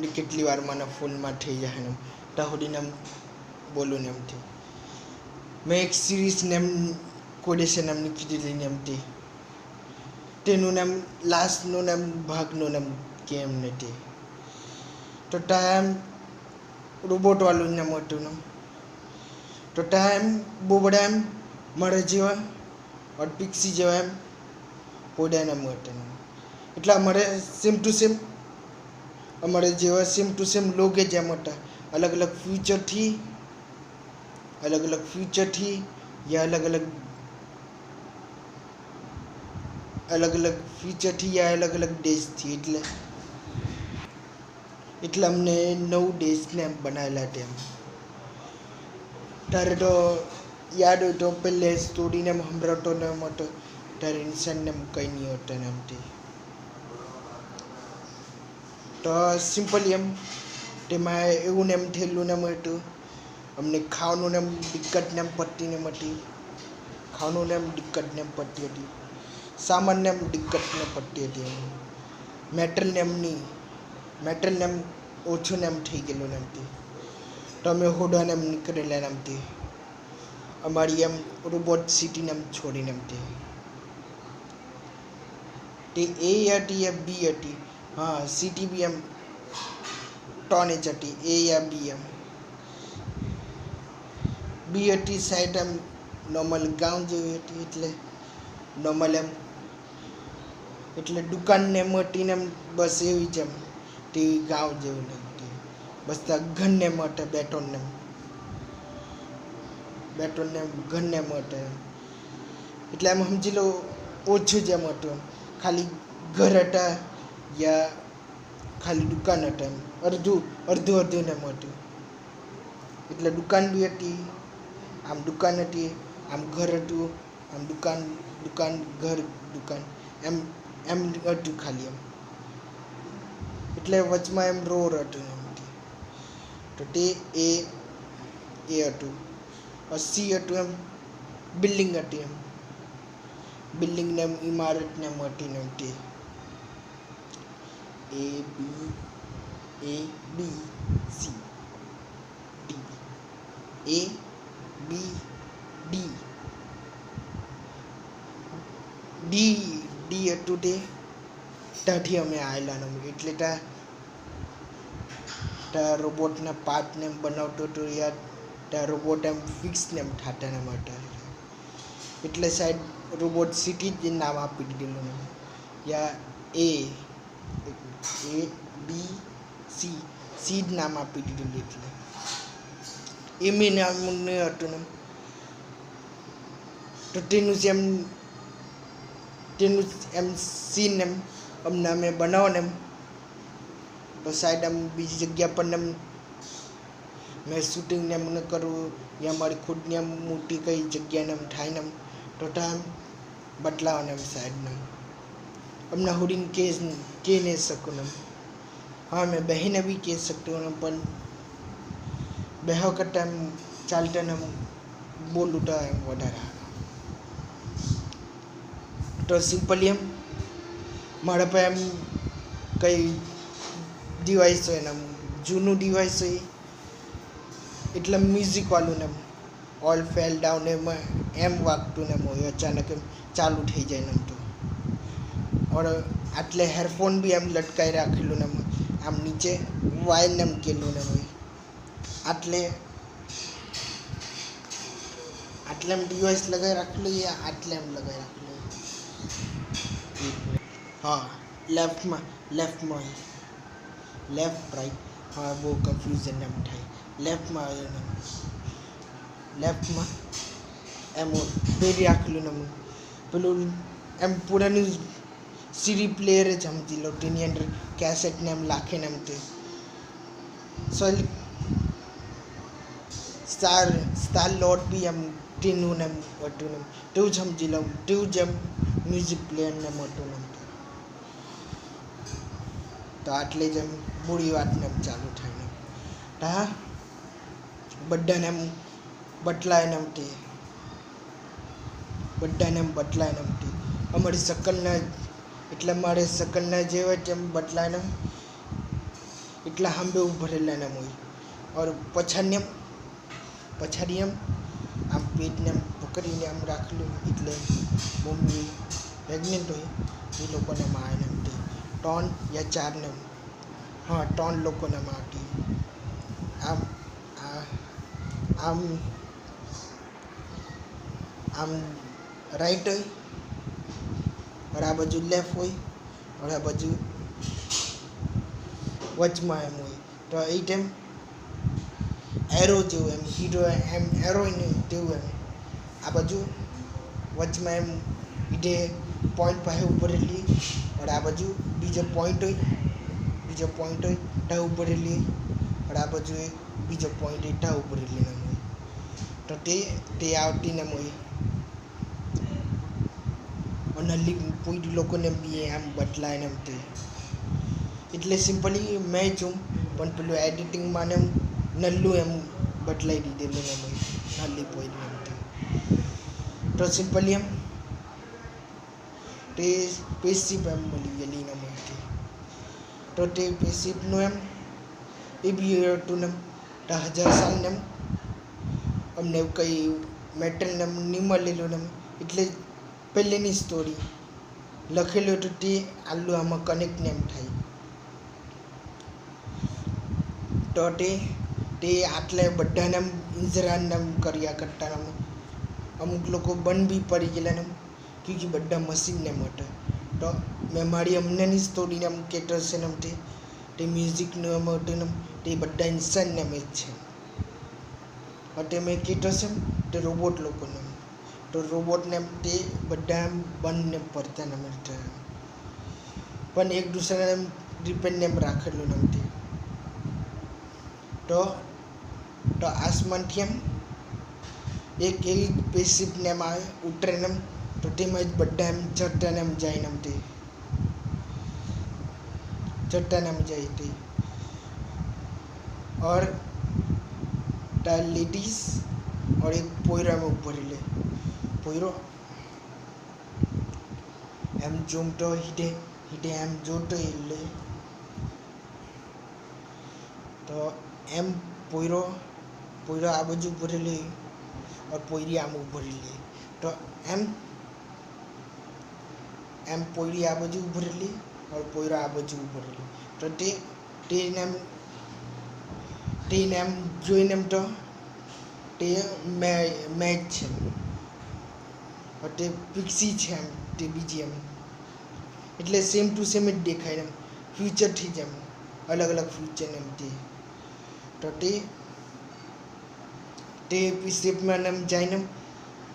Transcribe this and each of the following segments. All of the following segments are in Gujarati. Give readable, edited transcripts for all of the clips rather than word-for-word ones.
કેટલી વાર મને ફોનમાં થઈ જાય ને ત્યાં સુધીને એમ બોલું ને એમથી મેં એક સિરીઝ નેમ કોડેશન એમની કીધેલી ને એમથી તેનું નામ લાસ્ટનું નામ ભાગનું નામ કેમ નથી તો ત્યાં એમ રોબોટવાળું નામ હતું ને તો ત્યાં એમ બહુ બધા એમ મારા જેવા और पिक्सी જેવા એમ કોડ્યા નામ હતા એટલે અમારે સેમ ટુ સેમ અમારે જેવા સેમ ટુ સેમ લોગે જેમ હતા અલગ અલગ ફ્યુચરથી યા અલગ અલગ ફ્યુચરથી યા અલગ અલગ દેશથી એટલે અમને 9 દેશને એમ બનાવેલા હતા એમ ત્યારે તો યાદ હોય તો પહેલે સ્ટોરીને એમ સંભળાવતો ને એમ હતો ત્યારે ઇન્સાનને એમ કંઈ નહીં હતો ને એમથી તો સિમ્પલી એમ તેમાં એવું ને એમ થયેલું ને એમ હતું અમને ખાવાનું ને એમ દિક્કત ને એમ પડતી ને એમ હતી ખાવાનું ને એમ દિક્કત ને એમ પડતી હતી સામાન ને એમ દિક્કત ને પડતી હતી એમ મેટલ ને એમ ઓછું ને એમ થઈ ગયેલું ને એમથી તો અમે હોડાને એમ નીકળેલા ને એમથી અમારી એમ રોબોટ સિટીને એમ છોડીને એમથી તે એ હતી યા બી હતી હા સિટી બી એમ ટોન જ હતી એ યા બી એમ બી હતી સાઈડ એમ નોર્મલ ગામ જેવી હતી એટલે નોર્મલ એમ એટલે દુકાનને એમ હતી ને એમ બસ એવી જ એમ તે ગામ જેવું નથી બસ ત્યાં ઘરને એમ હતા બેટોનને ઘરને એમ હતા એટલે એમ સમજી લો ઓછું જ એમ હતું એમ ખાલી ઘર હતા યા ખાલી દુકાન હતા એમ અડધું ને એમ હતું એટલે દુકાન બી હતી આમ દુકાન હતી આમ ઘર હતું આમ દુકાન ઘર દુકાન એમ હતું ખાલી એમ એટલે વચમાં એમ રોડ હતું એમ તો તે એ હતું સી હતું એમ બિલ્ડિંગ હતી એમ બિલ્ડિંગને એમ ઇમારતને એમ હતી ને એમ તે એ બી સી ડી એ બી ડી હતું તે ત્યાંથી અમે આવેલા ને એટલે ત્યાં રોબોટના પાર્ટને એમ બનાવતો હતો યાર ત્યાં રોબોટ એમ ફિક્સ ને એમ થતા ને માટે એટલે સાઈડ રોબોટ સિટી જ નામ આપી દીધેલું ને યા એ બી સી જ નામ આપી દીધેલું એટલે એમની નામ નહીં હતું ને તો તેનું એમ સીન એમ અમને અમે બનાવો ને એમ તો સાઈડ એમ બીજી જગ્યા પર ને એમ મેં શૂટિંગને એમ ન કરવું યા મારી ખુદની એમ મોટી કઈ જગ્યાને એમ થાય ને એમ તો એમ બદલાવો ને એમ સાઈડને અમને હુડીને કહી નહીં શકું ને હા મેં બહેને બી કહી શકતો ને પણ બહેવ કરતા એમ ચાલતા ને એમ બોલું તો એમ વધારે તો સિમ્પલી એમ મારા પાસે એમ કંઈ ડિવાઇસ હોય ને એમ જૂનું ડિવાઇસ હોય એટલે મ્યુઝિકવાળું ને એમ ઓલ ફેલ ડાઉન એમ વાગતું ને એમ હોય અચાનક એમ ચાલુ થઈ જાય ને એમ તો ઓર આટલે હેડફોન બી એમ લટકાઈ રાખેલું ને એમ આમ નીચે વાયર ને એમ કેલું ને હોય આટલે એમ ડિવાઇસ લગાવી રાખેલું યા આટલે એમ લગાવી રાખેલું હા લેફ્ટમાં લેફ્ટ રાઈટ હા બહુ કન્ફ્યુઝન એમ થાય લેફ્ટમાં એમ બેરી રાખેલું ને પેલું એમ પુરાનું સીડી પ્લેયર જ સમજી લો તેની અંદર કેસેટને એમ રાખીને એમ તે સોરી સ્ટાર લોટ બી એમ તેનું ને એમ હતું ને તેવું જ સમજી લઉં તેવું જ એમ મ્યુઝિક પ્લેયરને એમ હતું ને તો આટલે જ એમ બુરી વાતને એમ ચાલુ થાય ને હા બધાને એમ બદલાય ને એમ તે અમારી શકલના એટલે મારે શકલના જેવા જ એમ બદલાય ને એટલા હાંબે ઊભા રહેલા ને હોય. ઓર પછાડી એમ આમ પેટને આમ પકડીને આમ રાખેલું, એટલે મમ્મી પ્રેગ્નેન્ટ હોય એ લોકોને માં એને એમ 3 યા 4 ને 3 લોકોને માં હતી. આમ આમ આમ રાઈટ હોય, और આ બાજુ લેફ્ટ હોય, और આ બાજુ વચમાં એમ હોય. તો એ ટાઈમ એરો જેવું એમ હીરો એમ એરો ને તેવું એમ આ બાજુ વચમાં એમ ઈટે પોઈન્ટ પાસે ઉપર રહેલી, और આ બાજુ બીજો પોઈન્ટ હોય ટા ઉપર રહેલી, और આ બાજુ એક બીજો પોઈન્ટ હોય ટા ઉપર રહેલી એમ હોય. તો તે આવતી ને હોય. નલ્લી પૂરી લોકોને બી આમ બદલાય એમ તે, એટલે સિમ્પલી મેં છું પણ પેલું એડિટિંગમાં ને એમ નલ્લું એમ બદલાઈ દીધેલું એમ હોય નલ્લી પોઈન્ટ એમ તે. તો સિમ્પલી એમ તે સ્પેસશીપ એમ મળી ગયેલી એમ હોય. તો તે સ્પેસશીપનું એમ એ બી હતું ને 1000 સાલ ને એમ અમને કંઈ મેટલ ને એમ નહીં મળેલું ને એટલે પહેલેની સ્ટોરી લખેલું હતું તે આટલું આમાં કનેક્ટ ને એમ થાય. તો તે આટલે બધાને એમ ઇન્જરાન એમ કર્યા કરતા એમ અમુક લોકો બંધ બી પડી ગયેલા ને ક્યોંકિ બધા મશીનને એમ હતા. તો મેં મારી અમનેની સ્ટોરીને એમ કહેતો હશે ને તે મ્યુઝિકનું એમ હતું ને તે બધા ઇન્સાનને એમ જ છે. અને મેં કહેતો હશે તે રોબોટ લોકોને, તો રોબોટને એમ તે બધા એમ બંધને પડતા ને એમ પણ એક દૂસરાને એમ ડિપેન્ડ એમ રાખેલું ને એમ તે. તો આસમાનથી એમ એક એવી સ્પેસશીપને એમ આવે ઉતરે ને એમ, તો તેમાં જ બધા એમ ચડતા ને એમ જાય ને એમ તે ચડતા ને એમ જાય તે. और लेडीज और एक पोयरा में ऊपर ले पोयरो एम जोमटो हिडे एम जोटो ले, तो एम पोयरो आ बाजू ऊपर ले और पोयरी आम ऊपर ले. तो एम पोयरी आ बाजू ऊपर ले और पोयरो आ बाजू ऊपर ले. तो તેને એમ જોઈને એમ તો તે મેચ છે, તે પિક્સી છે એમ તે બીજી એમ એટલે સેમ ટુ સેમ જ દેખાય એમ ફ્યુચરથી જ એમ અલગ અલગ ફ્યુચર એમ તે. તો તે શેપમાં એમ જાય એમ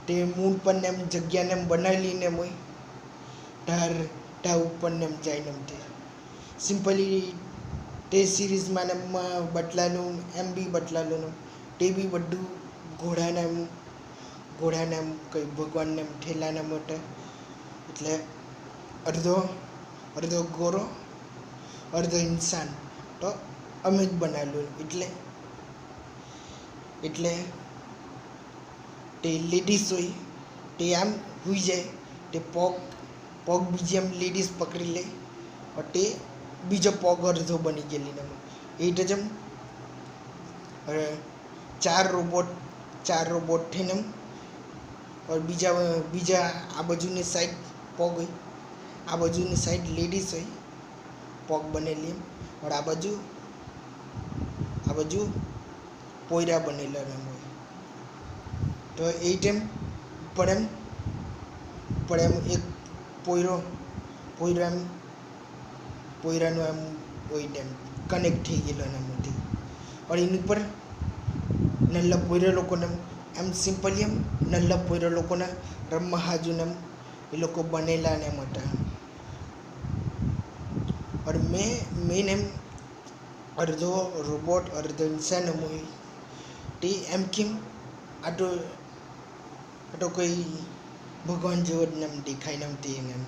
તે મૂન પર એમ જગ્યાને એમ બનાવેલી ને એમ હોય ઢાર ઉપર એમ જાય એમ તે સિમ્પલી તે સિરીઝમાં એમ બદલાનું એમ બી બદલાલું તે બી બધું ઘોડાને એમ કંઈ ભગવાનને એમ ઠેલાને માટે, એટલે અડધો ગોરો અડધો ઇન્સાન તો અમે જ બનાવેલું. એટલે તે લેડીઝ હોય તે આમ હોઈ જાય, તે પગ બીજી એમ લેડીઝ પકડી લે, તે બીજો પગ અડધો બની ગયેલી ને એ રીતે જેમ 4 રોબોટ થઈને એમ બીજા આ બાજુની સાઈડ પગ હોય, આ બાજુની સાઈડ લેડીઝ હોય પગ બનેલી એમ, और આ બાજુ પોયરા બનેલા એમ હોય. તો એ ટાઈમ ઉપર એમ એક પોયરાનો એમ કોઈ ટાઈમ કનેક્ટ થઈ ગયેલો એના મોટી, और એની ઉપર નલ્લા પોયરા લોકોને એમ સિમ્પલી એમ નલ્લા પોયરા લોકોને રમવા હાજુને એમ એ લોકો બનેલા ને એમ હતા. और મેન એમ અડધો રોબોટ અડધો ઇન્સાન એમ હોય તે એમ કેમ આટો કોઈ ભગવાન જેવો જ એમ દેખાય ને એમ તે એમ.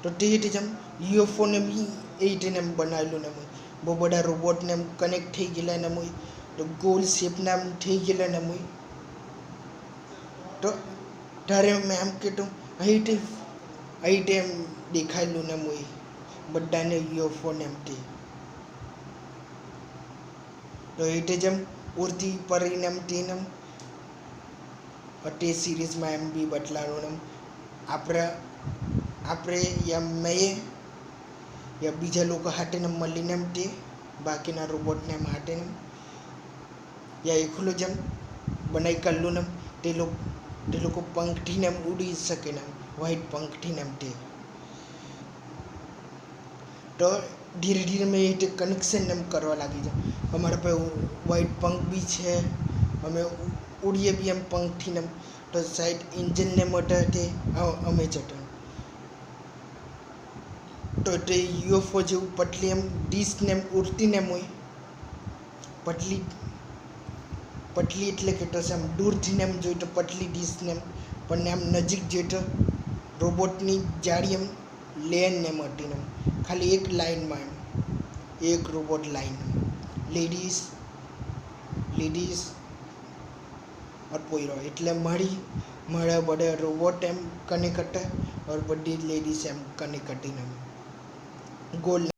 તો તે રીતે જેમ યુએફઓને બી એ રીતે એમ બનાવેલું ને એમ બહુ બધા રોબોટને એમ કનેક્ટ થઈ ગયેલા ને એમ હોય, તો ગોલ શેપના એમ થઈ ગયેલા ને એમ હોય. તો ત્યારે મેં એમ કહેતું અહીં એમ દેખાયેલું ને એમ હોય બધાને યુએફઓને એમ તે. તો એટલે જેમ ઉડતી પરિણામ તેનમ તે સિરીઝમાં એમ બી બદલાવાનું આપણે યા મેં યા બીજા લોકો હાથેને મળીને એમ તે બાકીના રોબોટને એમ હાથેને યા એકલો જેમ બનાવી કાઢલું ને તે લોકો પંખથી એમ ઉડી શકે ને વ્હાઈટ પંખથી એમ તે તો ધીરે ધીરે મેં એ કનેક્શન એમ કરવા લાગી છે અમારા પાસે વ્હાઈટ પંખ બી છે અમે ઉડીએ બી એમ પંખથી એમ તો સાઈડ ઇન્જિનને માટે તે અમે જતા તો તે યુએફઓ જેવું પટલી એમ ડીશને એમ ઉડતીને એમ હોય પટલી એટલે કે તો આમ દૂરથી એમ જોઈ તો પટલી ડીશને એમ પણ આમ નજીક જોઈ તો રોબોટની જાડી એમ લેન એમ હતી એમ ખાલી એક લાઈનમાં એમ એક રોબોટ લાઈન લેડીઝ और पोयरो એટલે મળે બડે રોબોટ એમ કનેક્ટ और बड़ी लेडीज एम कनेक्ट गोल